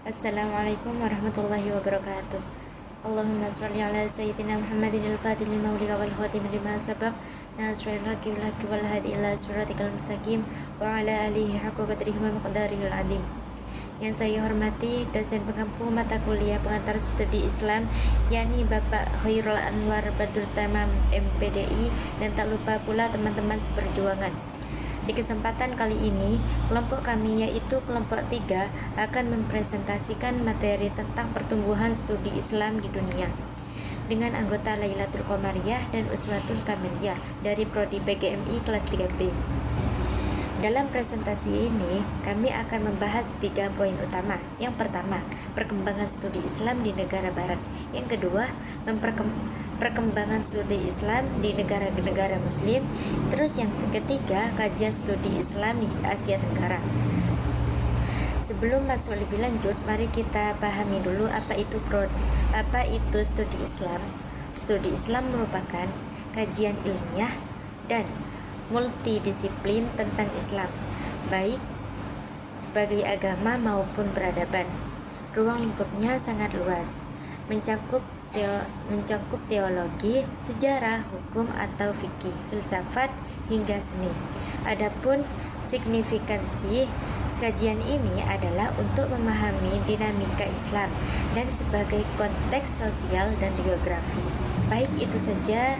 Assalamualaikum warahmatullahi wabarakatuh. Allahumma sholli ala sayyidina Muhammadin al-fatih lima ulika wal khatim lima sabaq nasrul haqqi wal haqqi wal hadi ila siratikal mustaqim wa ala alihi haqqa qadrihi wa miqdarihil azim. Yang saya hormati dosen pengampu mata kuliah pengantar studi Islam, yakni Bapak Khairul Anwar Badrut Tamam MPDI, dan tak lupa pula teman-teman seperjuangan. Di kesempatan kali ini, kelompok kami yaitu kelompok 3 akan mempresentasikan materi tentang pertumbuhan studi Islam di dunia dengan anggota Lailatul Qomariyah dan Uswatun Kamiliyah dari Prodi PGMI kelas 3B. Dalam presentasi ini, kami akan membahas 3 poin utama. Yang pertama, perkembangan studi Islam di negara barat. Yang kedua, perkembangan studi Islam di negara-negara muslim. Terus yang ketiga, kajian studi Islam di Asia Tenggara. Sebelum masuk lebih lanjut, mari kita pahami dulu apa itu studi Islam. Studi Islam merupakan kajian ilmiah dan multidisiplin tentang Islam, baik sebagai agama maupun peradaban. Ruang lingkupnya sangat luas, mencakup teologi, sejarah, hukum atau fikih, filsafat hingga seni. Adapun signifikansi kajian ini adalah untuk memahami dinamika Islam dan sebagai konteks sosial dan geografi. Baik, itu saja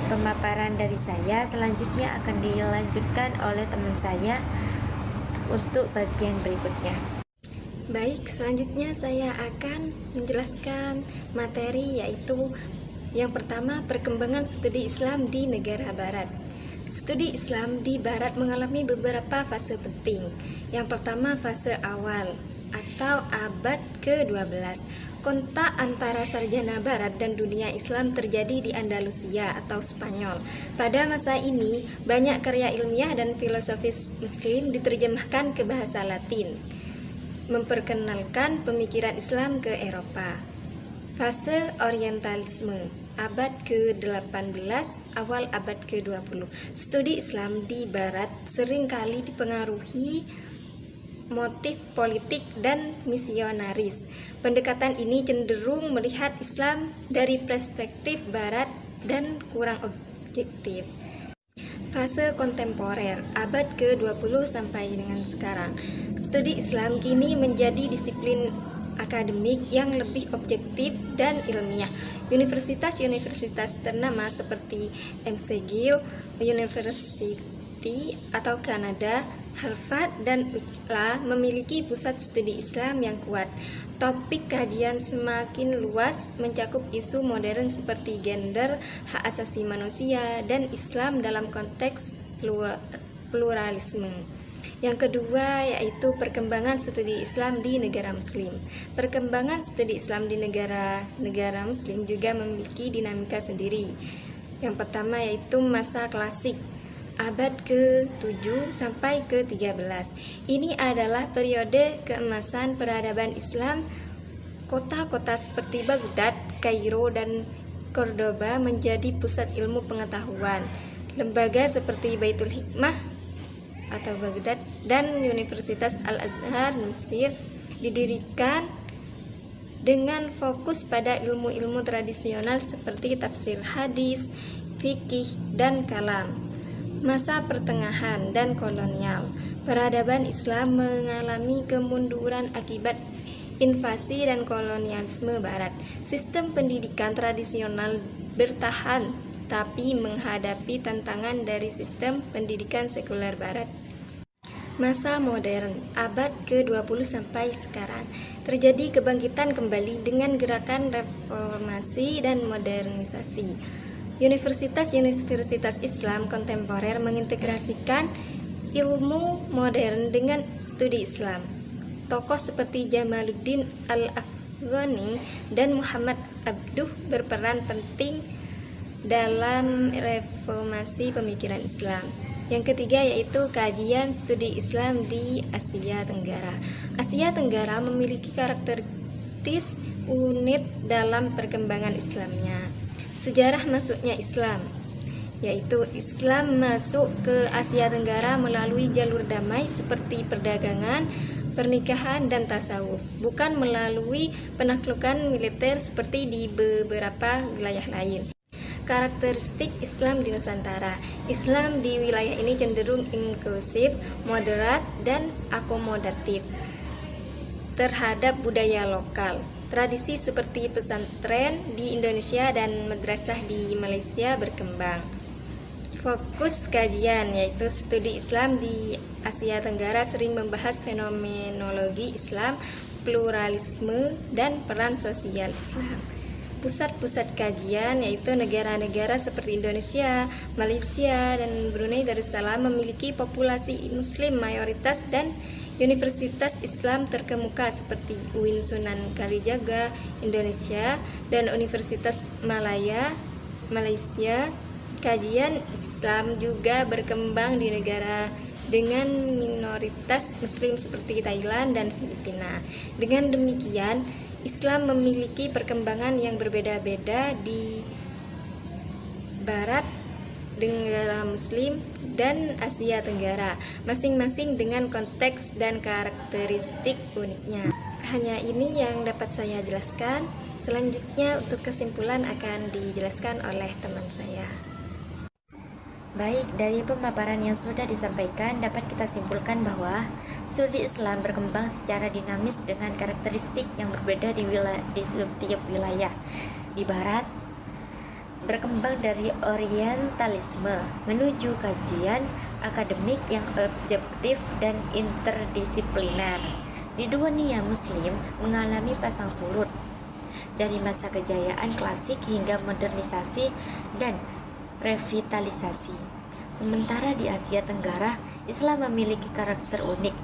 pemaparan dari saya. Selanjutnya akan dilanjutkan oleh teman saya untuk bagian berikutnya. Baik, selanjutnya saya akan menjelaskan materi, yaitu yang pertama, perkembangan studi Islam di negara barat. Studi Islam di barat mengalami beberapa fase penting. Yang pertama, fase awal atau abad ke-12. Kontak antara sarjana barat dan dunia Islam terjadi di Andalusia atau Spanyol. Pada masa ini, banyak karya ilmiah dan filosofis muslim diterjemahkan ke bahasa Latin, memperkenalkan pemikiran Islam ke Eropa. Fase orientalisme, abad ke-18, awal abad ke-20. Studi Islam di barat seringkali dipengaruhi motif politik dan misionaris. Pendekatan ini cenderung melihat Islam dari perspektif barat dan kurang objektif. Fase kontemporer, abad ke-20 sampai dengan sekarang. Studi Islam kini menjadi disiplin akademik yang lebih objektif dan ilmiah. Universitas-universitas ternama seperti McGill University atau Kanada, Harvard, dan UCLA memiliki pusat studi Islam yang kuat. Topik kajian semakin luas, mencakup isu modern seperti gender, hak asasi manusia, dan Islam dalam konteks pluralisme. Yang kedua yaitu perkembangan studi Islam di negara muslim. Perkembangan studi Islam di negara muslim juga memiliki dinamika sendiri. Yang pertama yaitu masa klasik, abad ke-7 sampai ke-13. Ini adalah periode keemasan peradaban Islam. Kota-kota seperti Baghdad, Kairo, dan Cordoba menjadi pusat ilmu pengetahuan. Lembaga seperti Baitul Hikmah atau Baghdad dan Universitas Al-Azhar Mesir didirikan dengan fokus pada ilmu-ilmu tradisional seperti tafsir hadis, fikih, dan kalam. Masa pertengahan dan kolonial, peradaban Islam mengalami kemunduran akibat invasi dan kolonialisme barat. Sistem pendidikan tradisional bertahan tapi menghadapi tantangan dari sistem pendidikan sekuler barat. Masa modern, abad ke-20 sampai sekarang, terjadi kebangkitan kembali dengan gerakan reformasi dan modernisasi. Universitas-universitas Islam kontemporer mengintegrasikan ilmu modern dengan studi Islam. Tokoh seperti Jamaluddin Al-Afghani dan Muhammad Abduh berperan penting dalam reformasi pemikiran Islam. Yang ketiga yaitu kajian studi Islam di Asia Tenggara. Asia Tenggara memiliki karakteristik unik dalam perkembangan Islamnya. Sejarah masuknya Islam, yaitu Islam masuk ke Asia Tenggara melalui jalur damai seperti perdagangan, pernikahan dan tasawuf, bukan melalui penaklukan militer seperti di beberapa wilayah lain. Karakteristik Islam di Nusantara. Islam di wilayah ini cenderung inklusif, moderat, dan akomodatif terhadap budaya lokal. Tradisi seperti pesantren di Indonesia dan madrasah di Malaysia berkembang. Fokus kajian yaitu studi Islam di Asia Tenggara sering membahas fenomenologi Islam, pluralisme, dan peran sosial Islam. Pusat-pusat kajian yaitu negara-negara seperti Indonesia, Malaysia, dan Brunei Darussalam memiliki populasi Muslim mayoritas dan universitas Islam terkemuka seperti UIN Sunan Kalijaga, Indonesia, dan Universitas Malaya, Malaysia. Kajian Islam juga berkembang di negara dengan minoritas Muslim seperti Thailand dan Filipina. Dengan demikian, Islam memiliki perkembangan yang berbeda-beda di Barat, negara Muslim, dan Asia Tenggara, masing-masing dengan konteks dan karakteristik uniknya. Hanya ini yang dapat saya jelaskan. Selanjutnya untuk kesimpulan akan dijelaskan oleh teman saya. Baik, dari pemaparan yang sudah disampaikan dapat kita simpulkan bahwa studi Islam berkembang secara dinamis dengan karakteristik yang berbeda di setiap wilayah. Di Barat, berkembang dari orientalisme menuju kajian akademik yang objektif dan interdisipliner. Di dunia Muslim mengalami pasang surut dari masa kejayaan klasik hingga modernisasi dan revitalisasi. Sementara di Asia Tenggara, Islam memiliki karakter unik,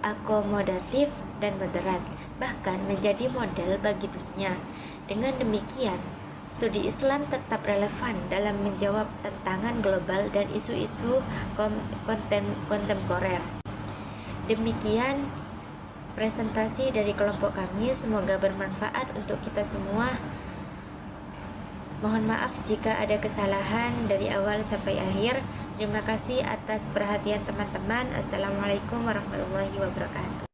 akomodatif, dan moderat, bahkan menjadi model bagi dunia. Dengan demikian, studi Islam tetap relevan dalam menjawab tantangan global dan isu-isu kontemporer. Demikian presentasi dari kelompok kami, semoga bermanfaat untuk kita semua. Mohon maaf jika ada kesalahan dari awal sampai akhir. Terima kasih atas perhatian teman-teman. Assalamualaikum warahmatullahi wabarakatuh.